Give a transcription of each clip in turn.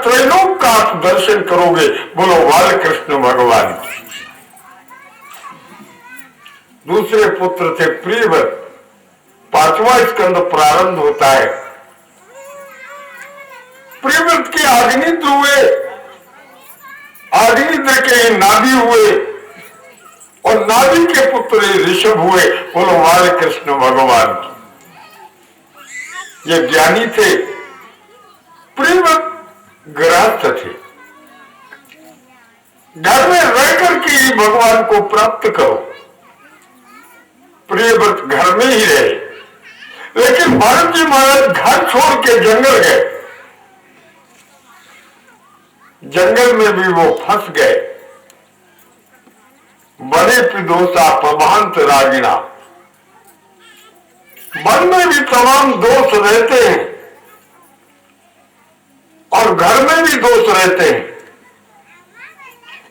त्रैलोक का आप दर्शन करोगे। बोलो बाल कृष्ण भगवान की। दूसरे पुत्र थे प्रियव्रत। 5वां स्कंद प्रारंभ होता है। प्रियव्रत के अग्निद्र हुए, अग्निद्र के नाभि हुए और नाभि के पुत्र ऋषभ हुए। बोलो बाल कृष्ण भगवान की। ये ज्ञानी थे। प्रियव्रत गृहस्थ थे। घर में रह करके ही भगवान को प्राप्त करो। प्रियव्रत घर में ही रहे, लेकिन भरत जी महाराज घर छोड़ के जंगल गए। जंगल में भी वो फंस गए। बड़े पिदोषा प्रभांत रागिणा। मन में भी तमाम दोष रहते हैं और घर में भी दोष रहते हैं।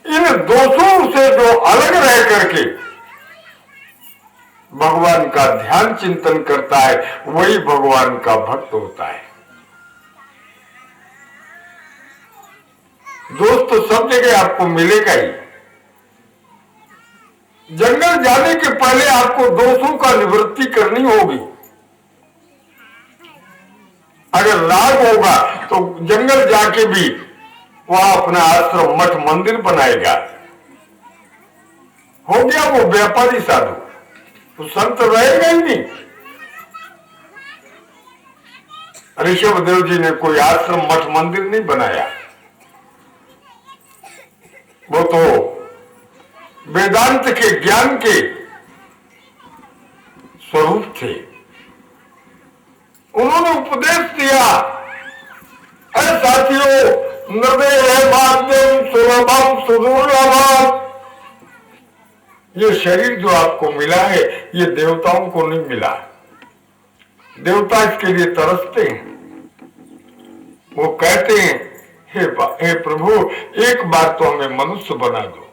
इन दोषों से जो अलग रह करके भगवान का ध्यान चिंतन करता है, वही भगवान का भक्त होता है। दोस्त तो सब जगह आपको मिलेगा ही। जंगल जाने के पहले आपको दोषों का निवृत्ति करनी होगी। अगर राग होगा तो जंगल जाके भी वह अपना आश्रम मठ मंदिर बनाएगा। हो गया वो व्यापारी साधु, तो संत रहेगा ही नहीं। ऋषभ देव जी ने कोई आश्रम मठ मंदिर नहीं बनाया। वो तो वेदांत के ज्ञान के स्वरूप थे। उन्होंने उपदेश दिया, अरे साथियों, नृदय माध्यम सुलभम सुदुर्लभम। ये शरीर जो आपको मिला है, ये देवताओं को नहीं मिला। देवता इसके लिए तरसते हैं। वो कहते हैं, हे प्रभु, एक बार तो हमें मनुष्य बना दो।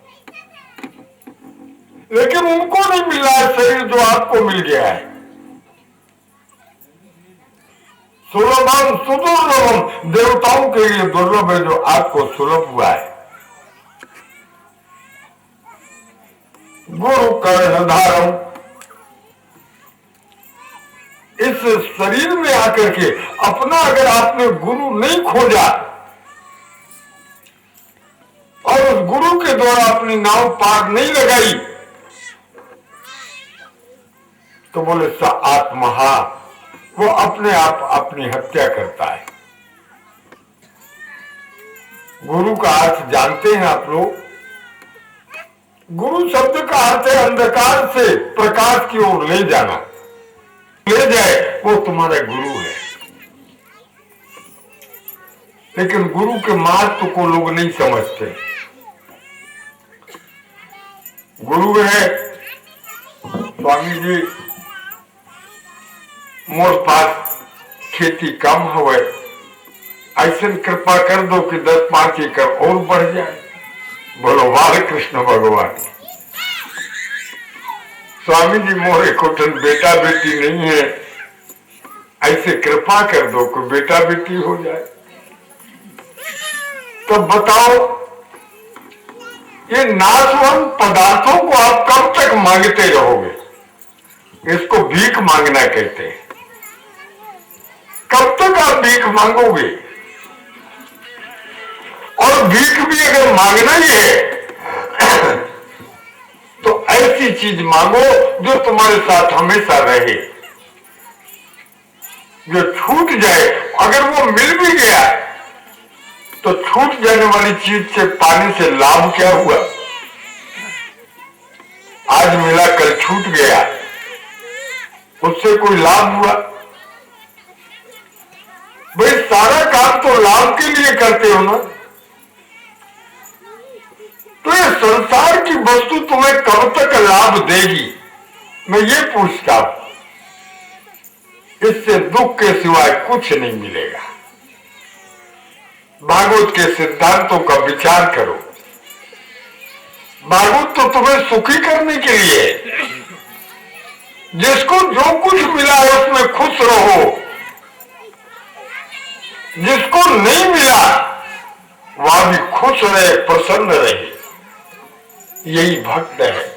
लेकिन उनको नहीं मिला है शरीर जो आपको मिल गया है। सुलभम सुदुर्लभम, देवताओं के लिए दुर्लभ है जो आपको सुलभ हुआ है। गुरु कर्णधारम, इस शरीर में आकर के अपना अगर आपने गुरु नहीं खोजा और उस गुरु के द्वारा अपनी नाव पार नहीं लगाई, तो बोले स आत्महा, वो अपने आप अपनी हत्या करता है। गुरु का अर्थ जानते हैं आप लोग? गुरु शब्द का अर्थ है अंधकार से प्रकाश की ओर ले जाना। ले जाए वो तुम्हारा गुरु है। लेकिन गुरु के महत्व को लोग नहीं समझते। गुरु है, स्वामी जी मोर पास खेती कम हुए, ऐसे कृपा कर दो कि 10-5 एकड़ और बढ़ जाए। बोलो बाल कृष्ण भगवान। स्वामी जी मोरे कोठन बेटा बेटी नहीं है, ऐसे कृपा कर दो कि बेटा बेटी हो जाए। तो बताओ, ये नाशवंत पदार्थों को आप कब तक मांगते रहोगे? इसको भीख मांगना कहते हैं। कब तक आप भीख मांगोगे? और भीख भी अगर मांगना ही है तो ऐसी चीज मांगो जो तुम्हारे साथ हमेशा रहे, जो छूट जाए। अगर वो मिल भी गया तो छूट जाने वाली चीज से पाने से लाभ क्या हुआ? आज मिला कल छूट गया, उससे कोई लाभ हुआ? भाई सारा काम तो लाभ के लिए करते हो ना। तो ये संसार की वस्तु तुम्हें कब तक लाभ देगी? मैं ये पूछता हूं। इससे दुख के सिवाय कुछ नहीं मिलेगा। भागवत के सिद्धांतों का विचार करो। भागवत तो तुम्हें सुखी करने के लिए, जिसको जो कुछ मिला है उसमें खुश रहो, जिसको नहीं मिला वहां भी खुश रहे, प्रसन्न रहे। यही भक्त है।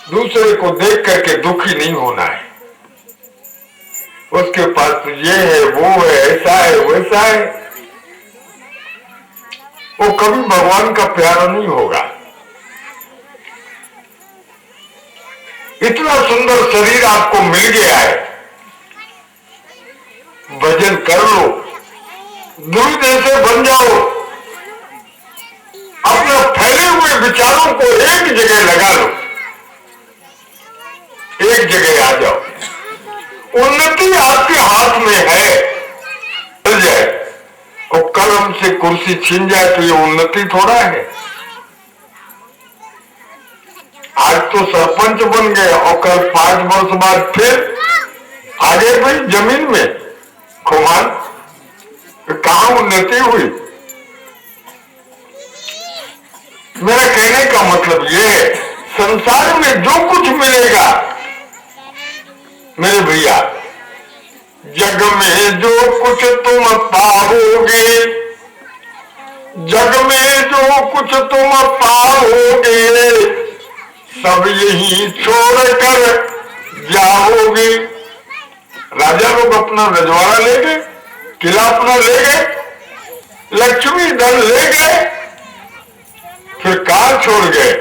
दूसरे को देख करके दुखी नहीं होना है। उसके पास तो ये है, वो है, ऐसा है, वैसा है, वो कभी भगवान का प्यारा नहीं होगा। इतना सुंदर शरीर आपको मिल गया है, भजन कर लो, गुरु जैसे बन जाओ, अपने फैले हुए विचारों को एक जगह लगा लो, एक जगह आ जाओ। उन्नति आपके हाथ में है। चल जाए और कल हमसे कुर्सी छीन जाए तो ये उन्नति थोड़ा है। आज तो सरपंच बन गए और कल 5 वर्ष बाद फिर आगे भाई जमीन में खुमान, कहां उन्नति हुई। मेरा कहने का मतलब ये है, संसार में जो कुछ मिलेगा मेरे भैया, जग में जो कुछ तुम पाओगे, जग में जो कुछ तुम पाओगे, सब यही छोड़कर जाओगे। राजा लोग अपना रजवाड़ा ले गए, किला अपना ले गए, लक्ष्मी धन ले गए, फिर कार छोड़ गए।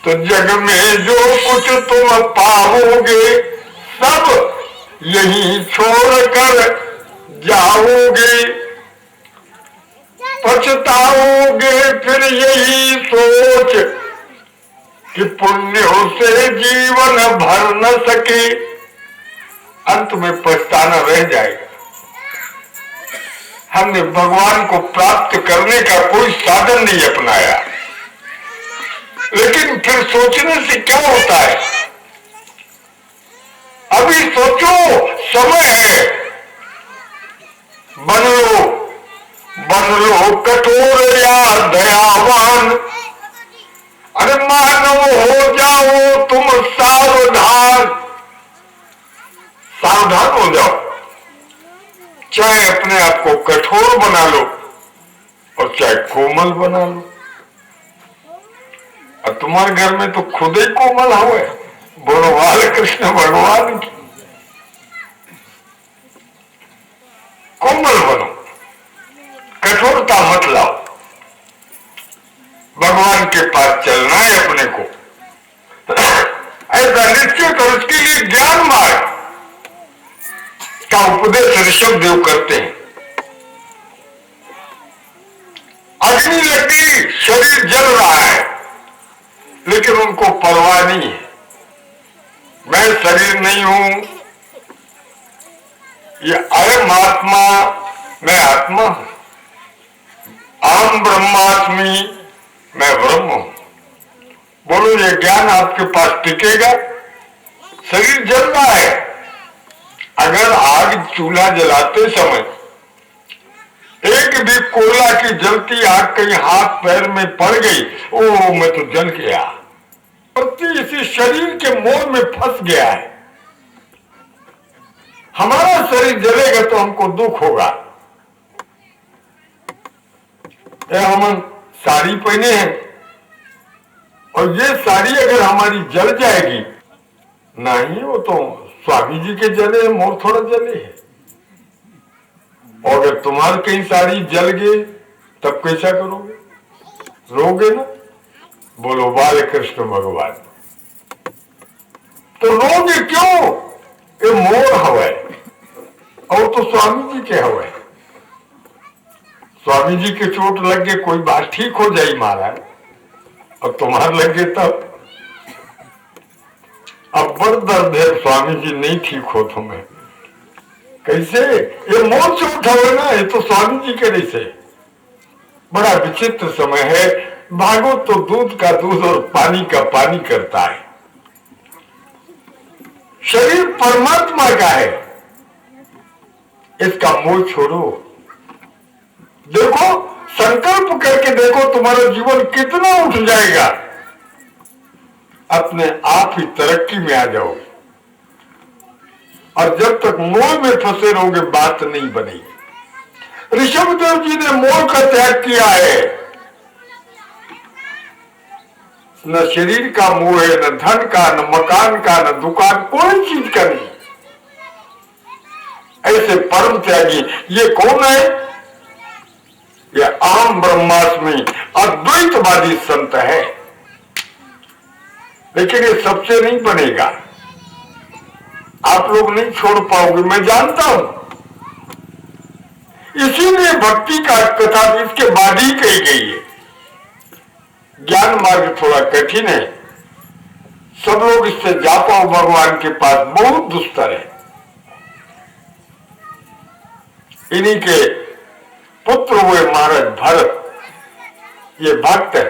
तो जग में जो कुछ तुम पाओगे, सब यही छोड़कर जाओगे। पछताओगे फिर यही सोच कि पुण्यों से जीवन भर न सके। अंत में पछताना रह जाएगा। हमने भगवान को प्राप्त करने का कोई साधन नहीं अपनाया। लेकिन फिर सोचने से क्या होता है? अभी सोचो, समय है, बन लो कठोर या दयावान। अरे मानव हो जाओ तुम सावधान, सावधान हो जाओ। चाहे अपने आप को कठोर बना लो और चाहे कोमल बना लो। और तुम्हारे घर में तो खुद ही कोमल हुए। बोलो बाल कृष्ण भगवान की। कोमल बनो, कठोरता मत लाओ। भगवान के पास चलना है अपने को, ऐसा निश्चित। और उसके लिए ज्ञान मार्ग का उपदेश ऋषभ देव करते हैं। अग्नि लग गई, शरीर जल रहा है, लेकिन उनको परवाह नहीं है। मैं शरीर नहीं हूं, ये अयम आत्मा, मैं आत्मा हूं। अहम ब्रह्मास्मि, मैं ब्रह्म हूं। बोलो ये ज्ञान आपके पास टिकेगा? शरीर जल रहा है। अगर आग चूल्हा जलाते समय एक भी कोयला की जलती आग कहीं हाथ पैर में पड़ गई, ओ मैं तो जल गया। इसी शरीर के मोह में फंस गया है। हमारा शरीर जलेगा तो हमको दुख होगा। हम साड़ी पहने हैं और ये साड़ी अगर हमारी जल जाएगी, नहीं, वो तो स्वामी जी के जले, मोर थोड़ा जले है। और अगर तुम्हारी कहीं साड़ी जल गई तब कैसा करोगे? रोगे ना? बोलो बाल कृष्ण भगवान। तो रोगे क्यों? ये मोर हवा और तो स्वामी जी के हवा। स्वामी जी के चोट लग गए, कोई बात ठीक हो जाए महाराज, और तुम्हारे लगे तब अब बड़ दर्द है। स्वामी जी नहीं ठीक हो तुम्हें, कैसे? ये मोर चोट हवे ना, ये तो स्वामी जी के जैसे। बड़ा विचित्र समय है। भागवत तो दूध का दूध और पानी का पानी करता है। शरीर परमात्मा का है, इसका मोह छोड़ो। देखो, संकल्प करके देखो, तुम्हारा जीवन कितना उठ जाएगा। अपने आप ही तरक्की में आ जाओगे। और जब तक मोह में फंसे रहोगे, बात नहीं बनेगी। ऋषभदेव जी ने मोह का त्याग किया है। न शरीर का मोह है, न धन का, न मकान का, न दुकान, कोई चीज का नहीं। ऐसे परम त्यागी ये कौन है? ये आम ब्रह्मास्मि अद्वैतवादी संत है। लेकिन ये सबसे नहीं बनेगा, आप लोग नहीं छोड़ पाओगे, मैं जानता हूं। इसीलिए भक्ति का कथा इसके बाद ही कही गई है। ज्ञान मार्ग थोड़ा कठिन है, सब लोग इससे जा पाओ भगवान के पास बहुत दुस्तर है। इन्हीं के पुत्र हुए महाराज भरत, ये भक्त है।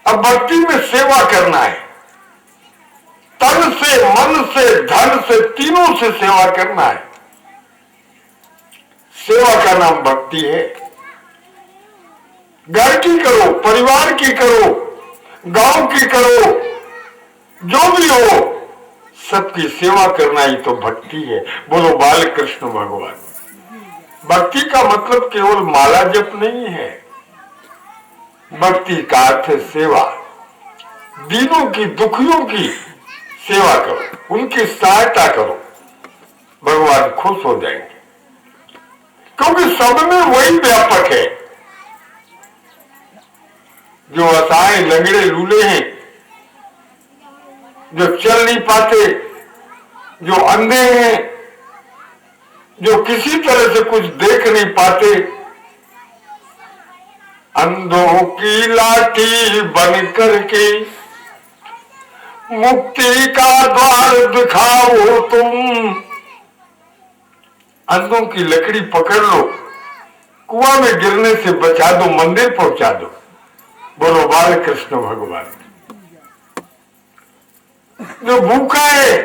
अब भक्ति में सेवा करना है, तन से, मन से, धन से, तीनों से सेवा करना है। सेवा का नाम भक्ति है। घर की करो, परिवार की करो, गांव की करो, जो भी हो, सबकी सेवा करना ही तो भक्ति है। बोलो बाल कृष्ण भगवान। भक्ति का मतलब केवल माला जप नहीं है, भक्ति का अर्थ है सेवा। दीनों की, दुखियों की सेवा करो, उनकी सहायता करो, भगवान खुश हो जाएंगे। क्योंकि सब में वही व्यापक है। जो असहाय, लंगड़े, लूले हैं, जो चल नहीं पाते, जो अंधे हैं, जो किसी तरह से कुछ देख नहीं पाते, अंधों की लाठी बन करके मुक्ति का द्वार दिखाओ तुम। अंधों की लकड़ी पकड़ लो, कुआं में गिरने से बचा दो, मंदिर पहुंचा दो। बोलो बाल कृष्ण भगवान। जो भूखा है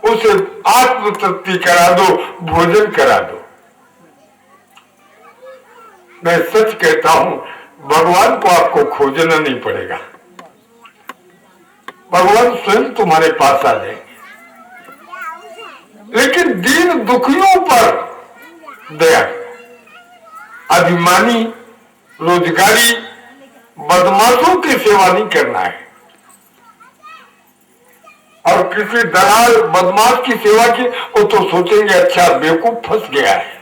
उसे आत्म तृप्ति करा दो, भोजन करा दो। मैं सच कहता हूं, भगवान को आपको खोजना नहीं पड़ेगा, भगवान स्वयं तुम्हारे पास आ जाएंगे। लेकिन दीन दुखियों पर दया, अभिमानी, रोजगारी, बदमाशों की सेवा नहीं करना है। और किसी दलाल बदमाश की सेवा की, वो तो सोचेंगे अच्छा बेवकूफ फंस गया है,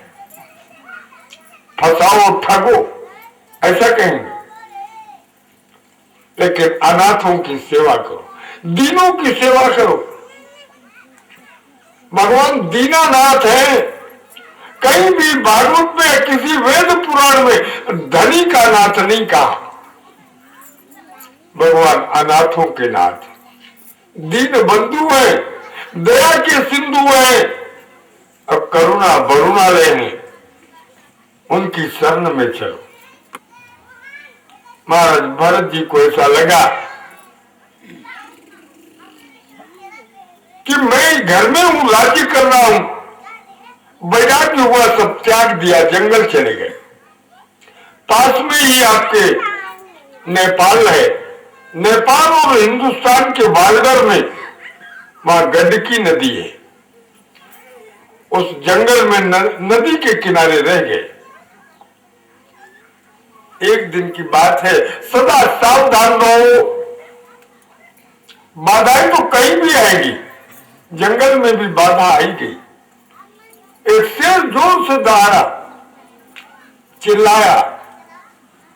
फंसाओ ठगो, ऐसा कहेंगे। लेकिन अनाथों की सेवा करो, दीनों की सेवा करो। भगवान दीनानाथ है। कहीं भी भागवत में, किसी वेद पुराण में धनी का नाथ नहीं कहा। भगवान अनाथों के नाथ, दीन बंधु है, दया के सिंधु है, अब करुणा वरुणालय है, उनकी शरण में चलो। महाराज भरत जी को ऐसा लगा कि मैं घर में हूं, राज्य कर रहा हूं, वैराग्य हुआ, सब त्याग दिया, जंगल चले गए। पास में ही आपके नेपाल है, नेपाल और हिंदुस्तान के बालगर में वहां गंडकी नदी है। उस जंगल में नदी के किनारे रह गए। एक दिन की बात है, सदा सावधान रहो, बाधाएं तो कहीं भी आएगी, जंगल में भी बाधा आई गई। एक शेर जोर से दहाड़ा, चिल्लाया,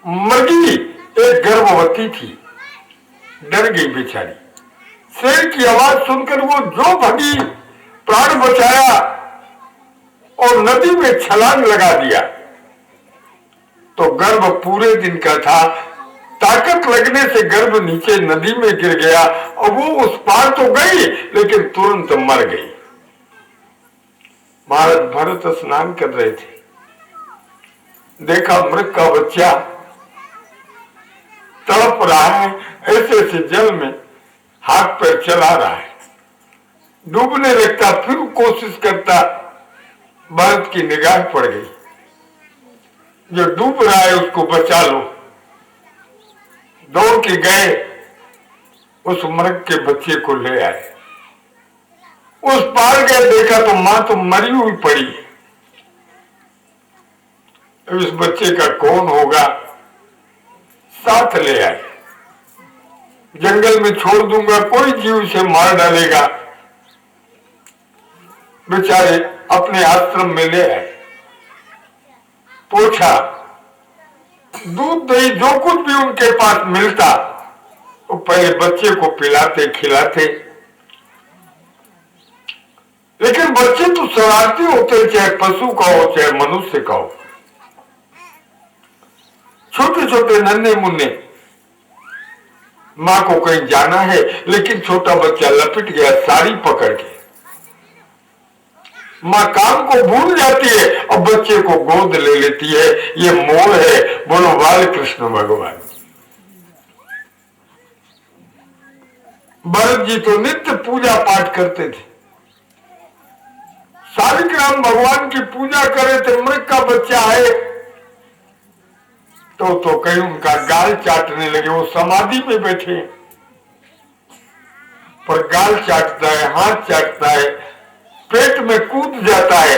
मरगी एक गर्भवती थी, डर गई बेचारी। शेर की आवाज सुनकर वो जो भगी, प्राण बचाया और नदी में छलांग लगा दिया। तो गर्भ पूरे दिन का था, ताकत लगने से गर्भ नीचे नदी में गिर गया और वो उस पार तो गई लेकिन तुरंत मर गई। महाराज भरत स्नान कर रहे थे, देखा मृग का बच्चा तड़प रहा है, ऐसे ऐसे जल में हाथ पैर चला रहा है, डूबने लगता, फिर कोशिश करता, भरत की निगाह पड़ गई, जो डूब रहा है उसको बचा लो। दौड़ के गए, उस मृग के बच्चे को ले आए। उस पार गए, देखा तो मां तो मरी हुई पड़ी, इस बच्चे का कौन होगा, साथ ले आए। जंगल में छोड़ दूंगा, कोई जीव उसे मार डालेगा। बेचारे अपने आश्रम में ले आए, पूछा, दूध दही जो कुछ भी उनके पास मिलता वो पहले बच्चे को पिलाते खिलाते। लेकिन बच्चे तो शरारती होते, चाहे पशु का हो चाहे मनुष्य का हो। छोटे छोटे नन्हे मुन्ने, माँ को कहीं जाना है लेकिन छोटा बच्चा लपट गया साड़ी पकड़ के। माँ काम को भूल जाती है और बच्चे को गोद ले लेती है। ये मोह है। बोलो बाल कृष्ण भगवान। भरत जी तो नित्य पूजा पाठ करते थे। शालिग्राम भगवान की पूजा करे थे। मृग का बच्चा है तो कहीं उनका गाल चाटने लगे। वो समाधि में बैठे पर गाल चाटता है, हाथ चाटता है, पेट में कूद जाता है,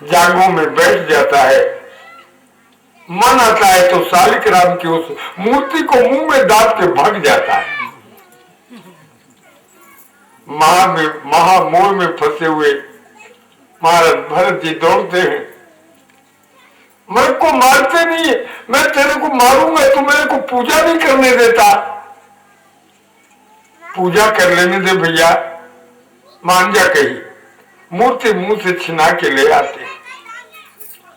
जांघों में बैठ जाता है। मन आता है तो शालिग्राम की उस मूर्ति को मुंह में दाब के भाग जाता है। महामोह में फंसे हुए महाराज भरत जी दौड़ते हैं। मेरे को मारते नहीं है, मैं तेरे को मारूंगा, तू मेरे को पूजा नहीं करने देता। पूजा कर लेने दे भैया, मान जा। कही मूर्ति मुंह से छिना के ले आते।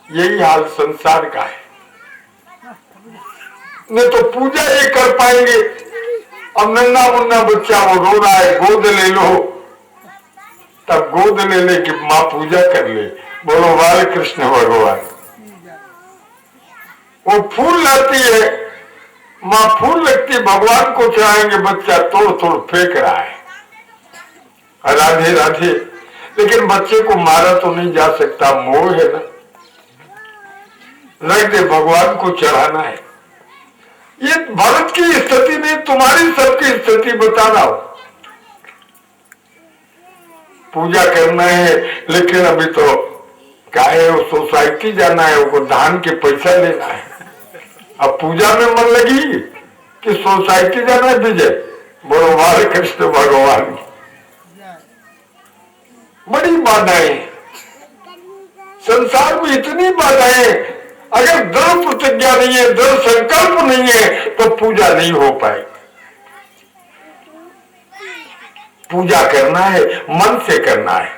यही हाल संसार का है। नहीं तो पूजा ये कर पाएंगे। अब नन्ना मुन्ना बच्चा वो रो रहा है, गोद ले लो, तब गोद ले ले कि माँ पूजा कर ले। बोलो बाल कृष्ण भगवान। वो फूल लाती है, माँ फूल लगती, भगवान को चढ़ाएंगे, बच्चा तोड़ तोड़ फेंक रहा है, राधे राधे। लेकिन बच्चे को मारा तो नहीं जा सकता, मोह है ना। रख दे, भगवान को चढ़ाना है। ये भारत की स्थिति नहीं, तुम्हारी सबकी स्थिति बता रहा हूं। पूजा करना है लेकिन अभी तो क्या है, वो सोसाइटी जाना है, वो धान के पैसा लेना है। अब पूजा में मन लगी कि सोसाइटी जाना है। विजय बोलो हरे कृष्ण भगवान। बड़ी बाधाएं संसार में, इतनी बाधाएं। अगर दृढ़ प्रतिज्ञा नहीं है, दृढ़ संकल्प नहीं है तो पूजा नहीं हो पाएगी। पूजा करना है, मन से करना है।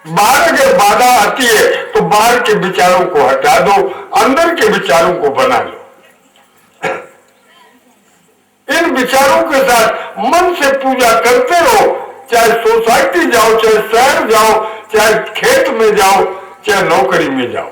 बाहर अगर बाधा आती है तो बाहर के विचारों को हटा दो, अंदर के विचारों को बना लो। इन विचारों के साथ मन से पूजा करते रहो। चाहे सोसाइटी जाओ, चाहे शहर जाओ, चाहे खेत में जाओ, चाहे नौकरी में जाओ।